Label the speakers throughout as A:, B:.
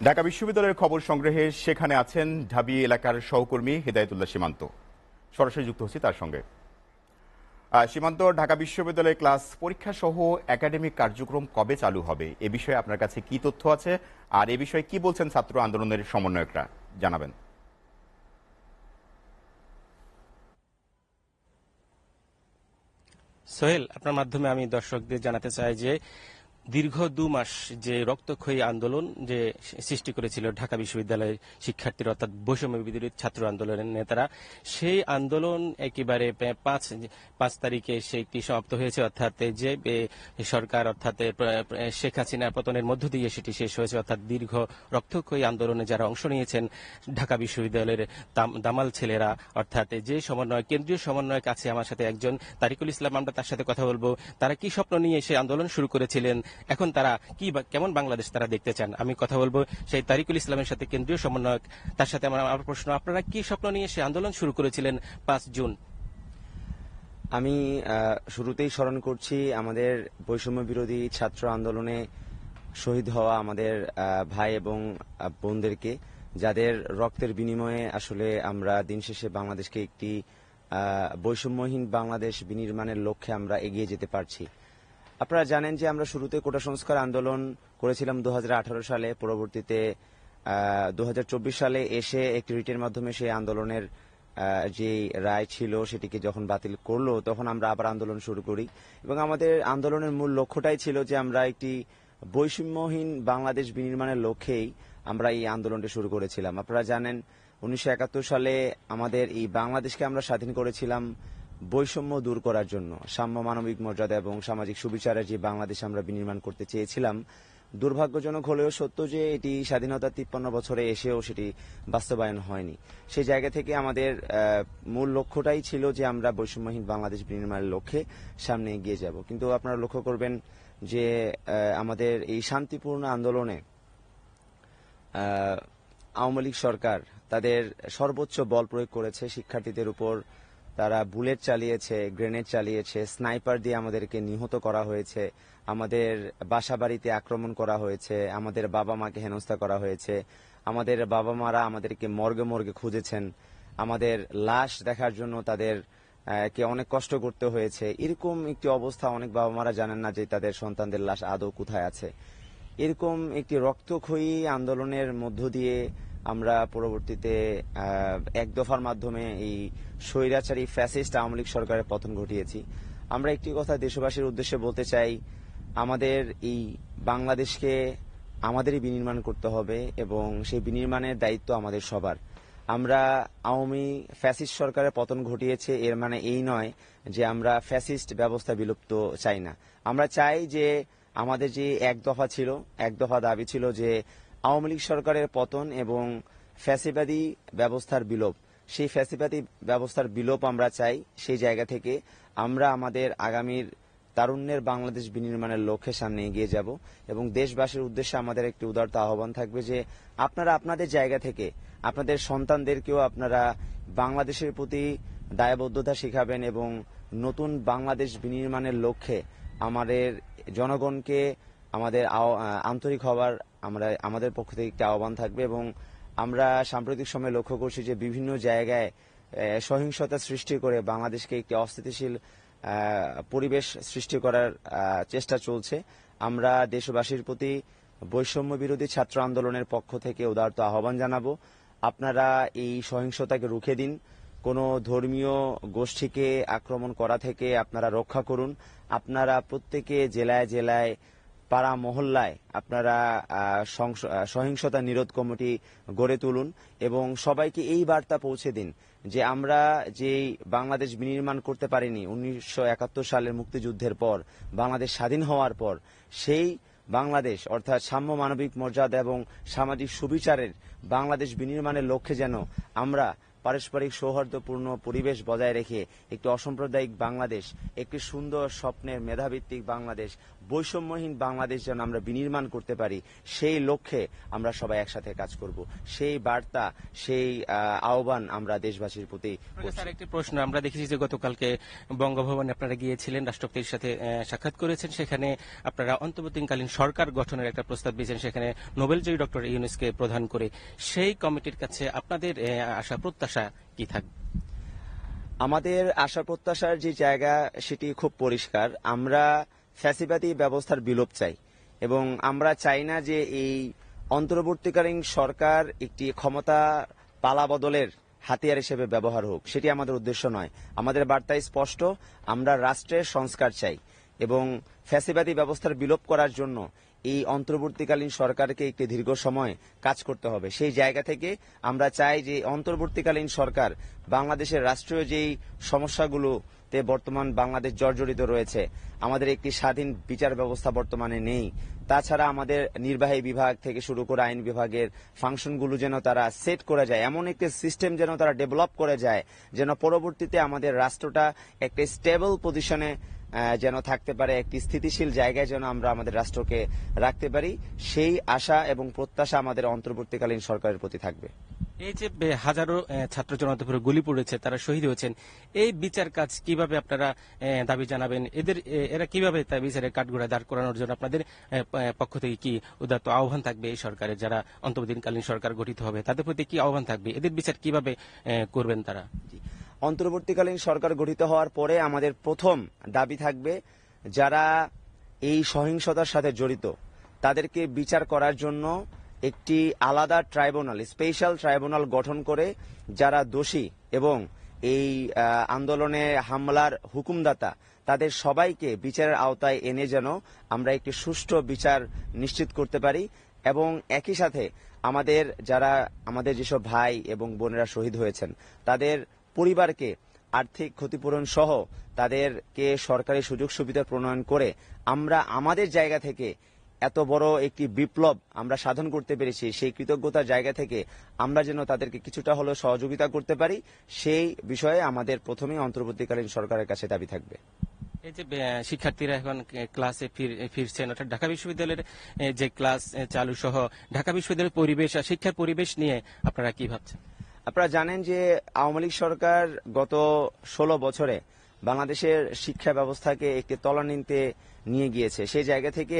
A: ঢাকা বিশ্ববিদ্যালয়ের খবর সংগ্রহে সেখানে আছেন ঢাবি এলাকার সহকর্মী হেদায়েতুল্লাহ সীমান্ত। সরাসরি যুক্ত হচ্ছি তার সঙ্গে। সীমান্ত, ঢাকা বিশ্ববিদ্যালয়ের ক্লাস পরীক্ষা সহ একাডেমিক কার্যক্রম কবে চালু হবে এ বিষয়ে আপনার কাছে কি তথ্য আছে, আর এ বিষয়ে কি বলছেন ছাত্র আন্দোলনের সমন্বয়করা, জানাবেন।
B: সোহেল, আপনার মাধ্যমে আমি দর্শকদের জানাতে চাই যে দীর্ঘ 2 মাস যে রক্তক্ষয়ী আন্দোলন যে সৃষ্টি করেছিল ঢাকা বিশ্ববিদ্যালয়ের শিক্ষার্থীরা অর্থাৎ বৈষম্য বিরোধী ছাত্র আন্দোলনের নেতারা, সেই আন্দোলন একেবারে 5 তারিখে সেটি সমাপ্ত হয়েছে। অর্থাৎ যে সরকার অর্থাৎ শেখ হাসিনার পতনের মধ্য দিয়ে সেটি শেষ হয়েছে। অর্থাৎ দীর্ঘ রক্তক্ষয়ী আন্দোলনে যারা অংশ নিয়েছেন ঢাকা বিশ্ববিদ্যালয়ের দামাল ছেলেরা, অর্থাৎ যে কেন্দ্রীয় সমন্বয়ক আছে আমার সাথে একজন তারিকুল ইসলাম, আমরা তার সাথে কথা বলবো। তারা কি স্বপ্ন নিয়ে সেই আন্দোলন শুরু করেছিলেন, এখন তারা কেমন বাংলাদেশ তারা দেখতে চান, আমি কথা বলবো সেই তারিকুল ইসলামের সাথে, কেন্দ্রীয় সমন্বয়ক। তার সাথে আমার প্রশ্ন, আপনারা কি স্বপ্ন নিয়ে সেই আন্দোলন শুরু করেছিলেন 5 জুন?
C: আমি শুরুতেই স্মরণ করছি আমাদের বৈষম্য বিরোধী ছাত্র আন্দোলনে শহীদ হওয়া আমাদের ভাই এবং বোনদেরকে, যাদের রক্তের বিনিময়ে আসলে আমরা দিন শেষে বাংলাদেশকে একটি বৈষম্যহীন বাংলাদেশ বিনির্মাণের লক্ষ্যে আমরা এগিয়ে যেতে পারছি। আপনারা জানেন যে আমরা শুরুতে কোটা সংস্কার আন্দোলন করেছিলাম 2018 সালে, পরবর্তীতে 2024 সালে এসে একটি রিটের মাধ্যমে সেই আন্দোলনের যে রায় ছিল সেটিকে যখন বাতিল করলো, তখন আমরা আবার আন্দোলন শুরু করি এবং আমাদের আন্দোলনের মূল লক্ষ্যটাই ছিল যে আমরা একটি বৈষম্যহীন বাংলাদেশ বিনির্মাণের লক্ষ্যেই আমরা এই আন্দোলনটি শুরু করেছিলাম। আপনারা জানেন 1971 সালে আমাদের এই বাংলাদেশকে আমরা স্বাধীন করেছিলাম বৈষম্য দূর করার জন্য, সাম্য, মানবিক মর্যাদা এবং সামাজিক সুবিচারের যে বাংলাদেশ আমরা বিনির্মাণ করতে চেয়েছিলাম। দুর্ভাগ্যজনক হলেও সত্য যে এটি স্বাধীনতার 53 বছরে এসেও সেটি বাস্তবায়ন হয়নি। সেই জায়গা থেকে আমাদের মূল লক্ষ্যটাই ছিল যে আমরা বৈষম্যহীন বাংলাদেশ বিনির্মাণের লক্ষ্যে সামনে এগিয়ে যাব। কিন্তু আপনারা লক্ষ্য করবেন যে আমাদের এই শান্তিপূর্ণ আন্দোলনে আওয়ামী লীগ সরকার তাদের সর্বোচ্চ বল প্রয়োগ করেছে শিক্ষার্থীদের উপর। তারা বুলেট চালিয়েছে, গ্রেনেড চালিয়েছে, স্নাইপার দিয়ে আমাদেরকে নিহত করা হয়েছে, আমাদের বাসা বাড়িতে আক্রমণ করা হয়েছে, আমাদের বাবা মাকে হেনস্থা করা হয়েছে, আমাদের বাবা মারা আমাদেরকে মর্গে মর্গে খুঁজেছেন, আমাদের লাশ দেখার জন্য তাদের কে অনেক কষ্ট করতে হয়েছে। এরকম একটি অবস্থা, অনেক বাবা মারা জানেন না যে তাদের সন্তানদের লাশ আদৌ কোথায় আছে। এরকম একটি রক্তক্ষয়ী আন্দোলনের মধ্য দিয়ে আমরা পরবর্তীতে এক দফার মাধ্যমে এই স্বৈরাচারী ফ্যাসিস্ট আওয়ামী লীগ সরকারের পতন ঘটিয়েছি। আমরা একটি কথা দেশবাসীর উদ্দেশ্যে বলতে চাই, আমাদের এই বাংলাদেশকে আমাদেরই বিনির্মাণ করতে হবে এবং সেই বিনির্মাণের দায়িত্ব আমাদের সবার। আমরা আওয়ামী ফ্যাসিস্ট সরকারের পতন ঘটিয়েছে এর মানে এই নয় যে আমরা ফ্যাসিস্ট ব্যবস্থা বিলুপ্ত চাই না। আমরা চাই যে আমাদের যে এক দফা ছিল, এক দফা দাবি ছিল যে আওয়ামী লীগ সরকারের পতন এবং ফ্যাসিবাদী ব্যবস্থার বিলোপ, সেই ফ্যাসিবাদী ব্যবস্থার বিলোপ আমরা চাই। সেই জায়গা থেকে আমরা আমাদের আগামীর তারুণ্যের বাংলাদেশ বিনির্মাণের লক্ষ্যে সামনে এগিয়ে যাব এবং দেশবাসীর উদ্দেশ্যে আমাদের একটি উদারত আহ্বান থাকবে যে আপনারা আপনাদের জায়গা থেকে আপনাদের সন্তানদেরকেও আপনারা বাংলাদেশের প্রতি দায়বদ্ধতা শিখাবেন এবং নতুন বাংলাদেশ বিনির্মাণের লক্ষ্যে আমাদের জনগণকে আমাদের আন্তরিক হওয়ার আমাদের পক্ষ থেকে একটি আহ্বান থাকবে। এবং আমরা সাম্প্রতিক সময়ে লক্ষ্য করছি যে বিভিন্ন জায়গায় সহিংসতা সৃষ্টি করে বাংলাদেশকে একটি অস্থিতিশীল পরিবেশ সৃষ্টি করার চেষ্টা চলছে। আমরা দেশবাসীর প্রতি বৈষম্য বিরোধী ছাত্র আন্দোলনের পক্ষ থেকে উদারত আহ্বান জানাবো, আপনারা এই সহিংসতাকে রুখে দিন, কোনো ধর্মীয় গোষ্ঠীকে আক্রমণ করা থেকে আপনারা রক্ষা করুন। আপনারা প্রত্যেকে জেলায় জেলায়, পাড়া মহল্লায় আপনারা সহিংসতা নিরোধ কমিটি গড়ে তুলুন এবং সবাইকে এই বার্তা পৌঁছে দিন যে আমরা যেই বাংলাদেশ বিনির্মাণ করতে পারিনি 1971 সালের মুক্তিযুদ্ধের পর, বাংলাদেশ স্বাধীন হওয়ার পর, সেই বাংলাদেশ অর্থাৎ সাম্য, মানবিক মর্যাদা এবং সামাজিক সুবিচারের বাংলাদেশ বিনির্মাণের লক্ষ্যে যেন আমরা পারস্পরিক সৌহার্দ্যপূর্ণ পরিবেশ বজায় রেখে একটি অসাম্প্রদায়িক বাংলাদেশ, একটি সুন্দর স্বপ্নের মেধাভিত্তিক বাংলাদেশ, বৈষম্যহীন বাংলাদেশ যেন আমরা বিনির্মাণ করতে পারি, সেই লক্ষ্যে আমরা সবাই একসাথে কাজ করব। সেই বার্তা, সেই আহ্বান আমরা দেশবাসীর প্রতি করছি।
B: স্যার, একটি প্রশ্ন, আমরা দেখেছি যে গতকালকে বঙ্গভবনে আপনারা গিয়েছিলেন, রাষ্ট্রপতির সাথে সাক্ষাৎ করেছেন, সেখানে আপনারা অন্তর্বর্তীকালীন সরকার গঠনের একটা প্রস্তাব দিয়েছেন, সেখানে নোবেলজয়ী ডক্টর ইউনূসকে প্রধান করে। সেই কমিটির কাছে আপনাদের আশা প্রত্যাশা কি থাকবে?
C: আমাদের আশা প্রত্যাশার যে জায়গা সেটি খুব পরিষ্কার। আমরা ফ্যাসিবাদী ব্যবস্থার বিলোপ চাই এবং আমরা চাই না যে এই অন্তর্বর্তীকালীন সরকার একটি ক্ষমতা পালাবদলের হাতিয়ার হিসেবে ব্যবহার হোক, সেটি আমাদের উদ্দেশ্য নয়। আমাদের বার্তা স্পষ্ট, আমরা রাষ্ট্রের সংস্কার চাই এবং ফ্যাসিবাদী ব্যবস্থার বিলোপ করার জন্য এই অন্তর্বর্তীকালীন সরকারকে একটি দীর্ঘ সময় কাজ করতে হবে। সেই জায়গা থেকে আমরা চাই যে অন্তর্বর্তীকালীন সরকার বাংলাদেশের রাষ্ট্রীয় যেই সমস্যাগুলোতে বর্তমান বাংলাদেশ জর্জরিত রয়েছে, আমাদের একটি স্বাধীন বিচার ব্যবস্থা বর্তমানে নেই, তাছাড়া আমাদের নির্বাহী বিভাগ থেকে শুরু করে আইন বিভাগের ফাংশনগুলো যেন তারা সেট করে যায়, এমন একটি সিস্টেম যেন তারা ডেভেলপ করে যায়, যেন পরবর্তীতে আমাদের রাষ্ট্রটা একটা স্টেবল পজিশনে যেন থাকতে পারে, একটি স্থিতিশীল জায়গায় যেন আমরা আমাদের রাষ্ট্রকে রাখতে পারি। সেই আশা এবং প্রত্যাশা আমাদের অন্তর্বর্তীকালীন সরকারের প্রতি থাকবে।
B: এই যে হাজারো ছাত্র জনতার উপরে গুলি পড়েছে, তারা শহীদ হয়েছেন, এই বিচার কাজ কিভাবে আপনারা দাবি জানাবেন? এরা কিভাবে তার বিচারের কাঠগড়ায় দাঁড় করানোর জন্য আপনাদের পক্ষ থেকে কি উদাত্ত আহ্বান থাকবে? এই সরকারের যারা অন্তর্বর্তীকালীন সরকার গঠিত হবে তাদের প্রতি কি আহ্বান থাকবে? এদের বিচার কিভাবে করবেন তারা?
C: অন্তর্বর্তীকালীন সরকার গঠিত হওয়ার পরে আমাদের প্রথম দাবি থাকবে, যারা এই সহিংসতার সাথে জড়িত তাদেরকে বিচার করার জন্য একটি আলাদা ট্রাইব্যুনাল, স্পেশাল ট্রাইব্যুনাল গঠন করে যারা দোষী এবং এই আন্দোলনে হামলার হুকুমদাতা তাদের সবাইকে বিচারের আওতায় এনে যেন আমরা একটি সুষ্ঠু বিচার নিশ্চিত করতে পারি এবং একই সাথে আমাদের যেসব ভাই এবং বোনেরা শহীদ হয়েছেন তাদের পরিবারকে আর্থিক ক্ষতিপূরণ সহ তাদেরকে সরকারি সুযোগ সুবিধা প্রণয়ন করে আমরা আমাদের জায়গা থেকে এত বড় একটি বিপ্লব আমরা সাধন করতে পেরেছি, সেই কৃতজ্ঞতার জায়গা থেকে আমরা যেন তাদেরকে কিছুটা হলেও সহযোগিতা করতে পারি, সেই বিষয়ে আমাদের প্রথমেই অন্তর্বর্তীকালীন সরকারের কাছে দাবি থাকবে।
B: এই যে শিক্ষার্থীরা এখন ক্লাসে ফিরছেন, অর্থাৎ ঢাকা বিশ্ববিদ্যালয়ের যে ক্লাস চালু সহ ঢাকা বিশ্ববিদ্যালয়ের পরিবেশ আর শিক্ষার পরিবেশ নিয়ে আপনারা কি ভাবছেন?
C: আপনারা জানেন যে আওয়ামী লীগ সরকার গত 16 বছরে বাংলাদেশের শিক্ষা ব্যবস্থাকে একটি তলানিতে নিয়ে গিয়েছে। সেই জায়গা থেকে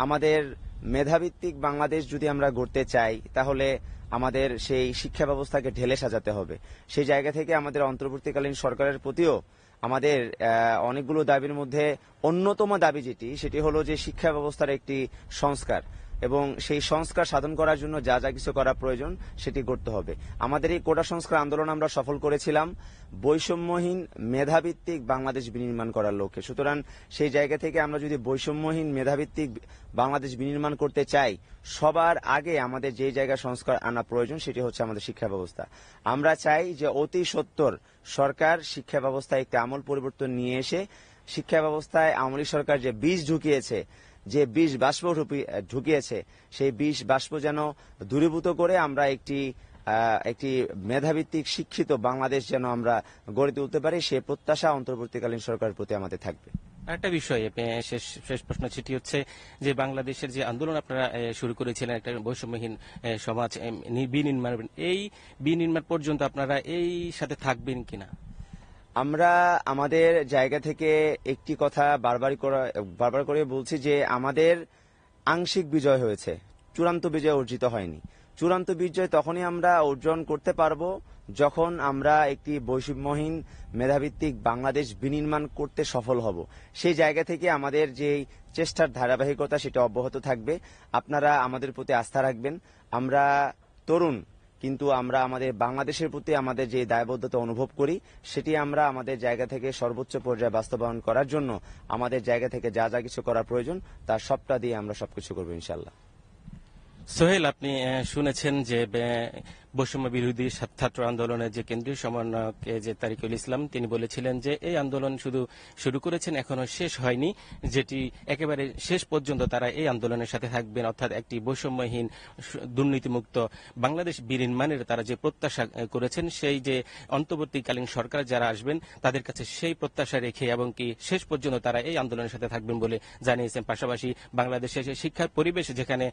C: আমাদের মেধাভিত্তিক বাংলাদেশ যদি আমরা গড়তে চাই তাহলে আমাদের সেই শিক্ষা ব্যবস্থাকে ঢেলে সাজাতে হবে। সেই জায়গা থেকে আমাদের অন্তর্বর্তীকালীন সরকারের প্রতিও আমাদের অনেকগুলো দাবির মধ্যে অন্যতম দাবি সেটি হলো যে শিক্ষা ব্যবস্থার একটি সংস্কার এবং সেই সংস্কার সাধন করার জন্য যা যা কিছু করা প্রয়োজন সেটি করতে হবে। আমাদের এই কোটা সংস্কার আন্দোলন আমরা সফল করেছিলাম বৈষম্যহীন মেধাভিত্তিক বাংলাদেশ বিনির্মাণ করার লক্ষ্যে। সুতরাং সেই জায়গা থেকে আমরা যদি বৈষম্যহীন মেধাভিত্তিক বাংলাদেশ বিনির্মাণ করতে চাই, সবার আগে আমাদের যে জায়গায় সংস্কার আনা প্রয়োজন সেটি হচ্ছে আমাদের শিক্ষা ব্যবস্থা। আমরা চাই যে অতি সত্বর সরকার শিক্ষা ব্যবস্থায় একটি আমূল পরিবর্তন নিয়ে এসে শিক্ষা ব্যবস্থায় আওয়ামী লীগ সরকার যে বীজ ঢুকিয়েছে, যে বিষ বাষ্প ঢুকিয়েছে, সেই বিষ বাষ্প যেন দূরীভূত করে আমরা একটি মেধাভিত্তিক শিক্ষিত বাংলাদেশ যেন আমরা গড়ে তুলতে পারি, সেই প্রত্যাশা অন্তর্বর্তীকালীন সরকারের প্রতি আমাদের থাকবে।
B: আরেকটা বিষয়, শেষ প্রশ্ন, সেটি হচ্ছে যে বাংলাদেশের যে আন্দোলন আপনারা শুরু করেছিলেন একটা বৈষম্যহীন সমাজ বিনির্মাণ, এই বিনির্মাণ পর্যন্ত আপনারা এই সাথে থাকবেন কিনা?
C: আমরা আমাদের জায়গা থেকে একটি কথা বারবার করে বলছি যে আমাদের আংশিক বিজয় হয়েছে, চূড়ান্ত বিজয় অর্জিত হয়নি। চূড়ান্ত বিজয় তখনই আমরা অর্জন করতে পারবো যখন আমরা একটি বৈষম্যহীন মেধাভিত্তিক বাংলাদেশ বিনির্মাণ করতে সফল হব। সেই জায়গা থেকে আমাদের যে চেষ্টার ধারাবাহিকতা সেটা অব্যাহত থাকবে। আপনারা আমাদের প্রতি আস্থা রাখবেন। আমরা তরুণ, কিন্তু আমরা আমাদের বাংলাদেশের প্রতি আমাদের যে দায়বদ্ধতা অনুভব করি সেটি আমরা আমাদের জায়গা থেকে সর্বোচ্চ পর্যায়ে বাস্তবায়ন করার জন্য আমাদের জায়গা থেকে যা যা কিছু করা প্রয়োজন তার সবটা দিয়ে আমরা সবকিছু করবো ইনশাল্লাহ।
B: সোহেল, আপনি শুনেছেন যে বৈষম্য বিরোধী ছাত্র আন্দোলনের যে কেন্দ্রীয় সমন্বয়ক যে তারিকুল ইসলাম, তিনি বলেছিলেন যে এই আন্দোলন শুরু করেছেন, এখনো শেষ হয়নি, যেটি একেবারে শেষ পর্যন্ত তারা এই আন্দোলনের সাথে থাকবেন, অর্থাৎ একটি বৈষম্যহীন দুর্নীতিমুক্ত বাংলাদেশ বিনির্মাণের তারা যে প্রত্যাশা করেছেন, সেই যে অন্তর্বর্তীকালীন সরকার যারা আসবেন তাদের কাছে সেই প্রত্যাশা রেখে এবং কি শেষ পর্যন্ত তারা এই আন্দোলনের সাথে থাকবেন বলে জানিয়েছেন। পাশাপাশি বাংলাদেশের শিক্ষার পরিবেশ, যেখানে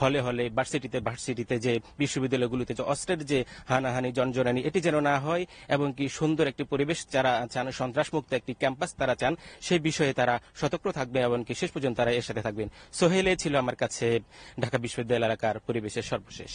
B: হলে হলে ভার্সিটিতে যে বিশ্ববিদ্যালয়গুলোতে যে অস্ত্রের যে হানাহানি জনজনানি, এটি যেন না হয় এবং কি সুন্দর একটি পরিবেশ যারা চান, সন্ত্রাসমুক্ত একটি ক্যাম্পাস তারা চান, সেই বিষয়ে তারা সতর্ক থাকবে এবং কি শেষ পর্যন্ত তারা এর সাথে থাকবেন। সোহেলে ছিল আমার কাছে ঢাকা বিশ্ববিদ্যালয় এলাকার পরিবেশের সর্বশেষ।